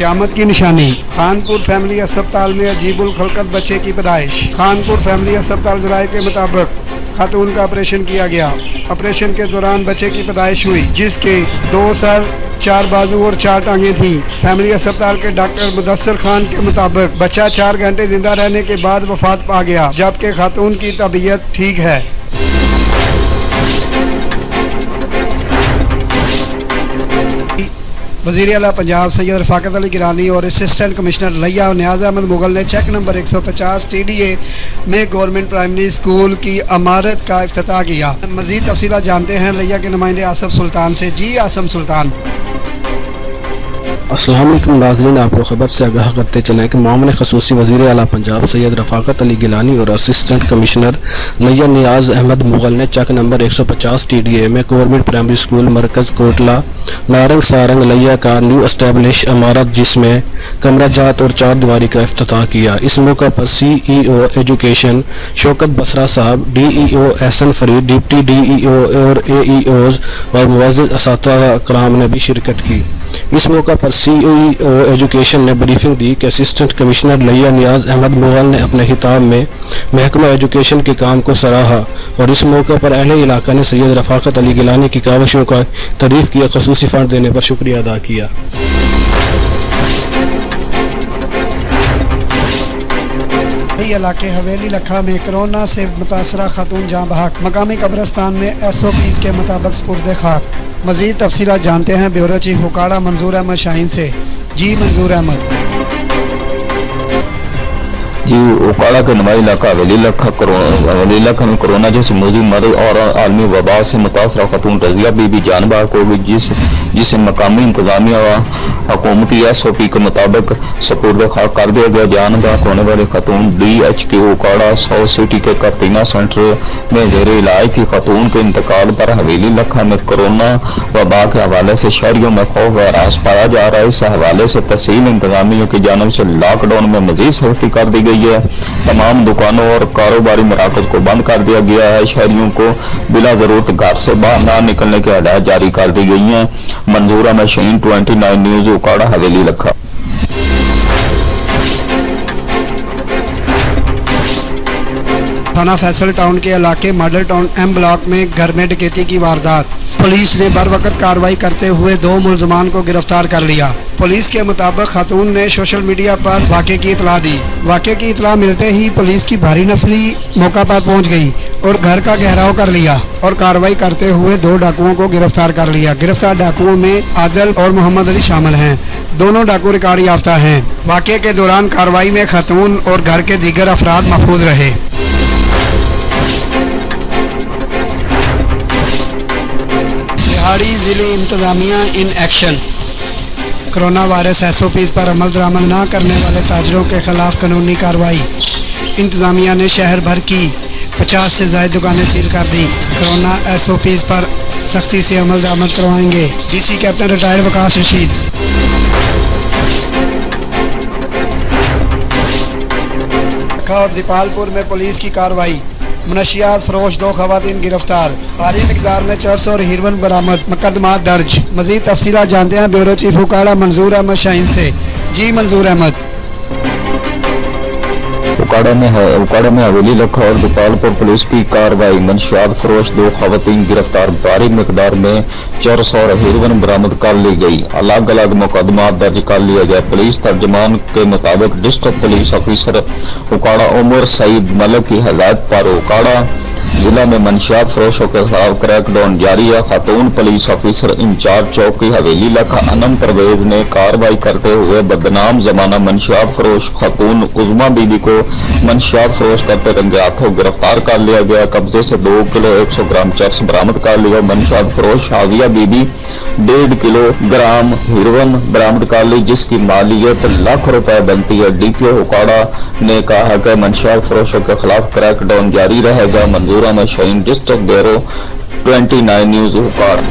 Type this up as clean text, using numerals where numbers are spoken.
क़यामत की निशानी। खानपुर फैमिली अस्पताल में अजीबुल खलकत बच्चे की पैदाइश। खानपुर फैमिली अस्पताल ज़राए के मुताबिक खातून का ऑपरेशन किया गया। ऑपरेशन के दौरान बच्चे की पैदाइश हुई, जिसके 2 सर, 4 बाजू और 4 टांगें थीं। फैमिली अस्पताल के डॉक्टर मुदस्सिर खान के मुताबिक बच्चा 4 घंटे जिंदा रहने के बाद वफात पा गया, जबकि खातून की तबीयत ठीक है। वज़ीर आला पंजाब सैयद रफ़ाकत अली गिलानी और असिस्टेंट कमिश्नर लिया नियाज़ अहमद मुग़ल ने चेक नंबर 150 TDA में गवर्नमेंट प्राइमरी स्कूल की इमारत का इफ्तिताह किया। मज़ीद तफ़सीलात जानते हैं लिया के नुमाइंदे आसम सुल्तान से। जी आसम सुल्तान। अस्सलाम वालेकुम नाज़रीन, आपको खबर से आगाह करते चलें कि मामले खसूसी वज़ीर आला पंजाब सैयद रफ़ाकत अली गिलानी और असिस्टेंट कमिश्नर लिया नियाज़ अहमद मुग़ल ने चेक नंबर 150 TDA में government primary school Markaz Kotla Narang Sarang लिया का न्यू एस्टेब्लिश इमारत जिसमें कमरा जात और 4 दीवारी का इफ्तिताह किया। इस मौका पर CEO education Shaukat Basra sahab, DEO Ehsan Farid, deputy DEO और AEOs और मुअज़्ज़िज़ असातिज़ा कराम ने भी शिरकत की। इस मौका पर CEO एजुकेशन ने ब्रीफिंग दी कि असिस्टेंट कमिश्नर लिया नियाज़ अहमद मुग़ल ने अपने खिताब में महकमा एजुकेशन के काम को सराहा और इस मौके पर अहले इलाका ने सैयद रफ़ाकत अली गिलानी की काविशों का तारीफ़ किया, ख़ुसूसी फ़ंड देने पर शुक्रिया अदा किया। इलाके हवेली लखा में कोरोना से मुतासरा खातून जाँ बहक, मकामी कब्रिस्तान में SOPs के मुताबिक स्पुर्दे खाक। मज़ीद तफसीलात जानते हैं ब्यूरो चीफ उकाड़ा मंजूर अहमद शाहीन से। जी मंजूर अहमद। जी उकाड़ा के नुमाई इलाका हवेली इलाका में कोरोना जैसे मौजूद मर्द और आलमी वबा से मुतासरा खातून रज़िया बीबी जान बहक हो गई, जिसे मकामी इंतजामिया व हुकूमती SOP के मुताबिक सपुर्द खाक कर दिया गया। जान बहक होने वाले खातून DHQ उकाड़ा 100 सिटी के करतीना सेंटर में ज़ेर इलाज थी। खातून के इंतकाल पर हवेली लखा में कोरोना वबा के हवाले से शहरियों में खौफ व हरास पाया जा रहा है। इस हवाले से तहसील इंतजामिया की जानब से लॉकडाउन में मजीद सख्ती कर दी गई है। तमाम दुकानों और कारोबारी मराकज को बंद कर दिया गया है। शहरियों को बिला जरूरत घर से बाहर ना निकलने की हदायत जारी कर दी गई है। मंजूर अहमद शाहीन 29 न्यूज़ उकाड़ा हवेली लखा। थाना फैसल टाउन के इलाके मॉडल टाउन M ब्लॉक में घर में डकैती की वारदात। पुलिस ने बर वक्त कार्रवाई करते हुए 2 मुलजमान को गिरफ्तार कर लिया। पुलिस के मुताबिक खातून ने सोशल मीडिया पर वाक़े की इतला दी। वाक़े की इतला मिलते ही पुलिस की भारी नफरी मौका पर पहुंच गई और घर का घेराव कर लिया और कार्रवाई करते हुए 2 डाकुओं को गिरफ्तार कर लिया। गिरफ्तार डाकुओं में आदिल और मोहम्मद अली शामिल हैं। दोनों डाकू रिकॉर्ड याफ्ता हैं। वाक़े के दौरान कार्रवाई में खातून और घर के दीगर अफराद महफूज रहे। बिहारी ज़िले इंतज़ामिया in action. Corona virus SOPs पर अमल दरामद न करने वाले ताजरों के खिलाफ कानूनी कार्रवाई। इंतज़ामिया ने शहर भर की 50 से ज़ायद दुकानें सील कर दी। कोरोना SOPs पर सख्ती से अमल दरामद करवाएंगे। DC captain retired Waqas Rashid. और दीपालपुर में पुलिस की कार्रवाई। मुनशियात फरोश 2 खवातीन गिरफ्तार। भारी मिकदार में चर्स और हीरोइन बरामद। मुकदमा दर्ज। मजीद तफसीलात जानते हैं ब्यूरो चीफ उकाड़ा मंजूर अहमद शाहीन से। जी मंजूर अहमद। उकाड़ा में हवेली लखा और दीपालपुर पुलिस की कार्रवाई। मंशियात फरोश 2 खवातीन गिरफ्तार। भारी मिकदार में चरस और हीरोइन बरामद कर ली गई। अलग अलग मुकदमा दर्ज कर लिया गया। पुलिस तर्जमान के मुताबिक district police officer Okara Umar Saeed Malik की हदायत पर उकाड़ा जिला में मंशियात फरोशों के खिलाफ क्रैकडाउन जारी है। खातून पुलिस ऑफिसर इंचार्ज चौकी हवेली लखा अनम परवेज ने कार्रवाई करते हुए बदनाम जमाना मंशियात फरोश खातून उज़मा बीबी को मंशियात फरोश करते रंगे हाथों गिरफ्तार कर लिया गया। कब्जे से 2 किलो 100 ग्राम चरस बरामद कर लिया। मंशियात फरोश हाजिया बीबी 1.5 किलोग्राम हीरोइन बरामद कर ली, जिसकी मालियत लाख रुपए बनती है। DPO उकाड़ा ने कहा कि मंशियात फरोशों के खिलाफ क्रैकडाउन जारी रहेगा। Manzoor Ahmad Shaheen district bureau 29 news उकाड़ा।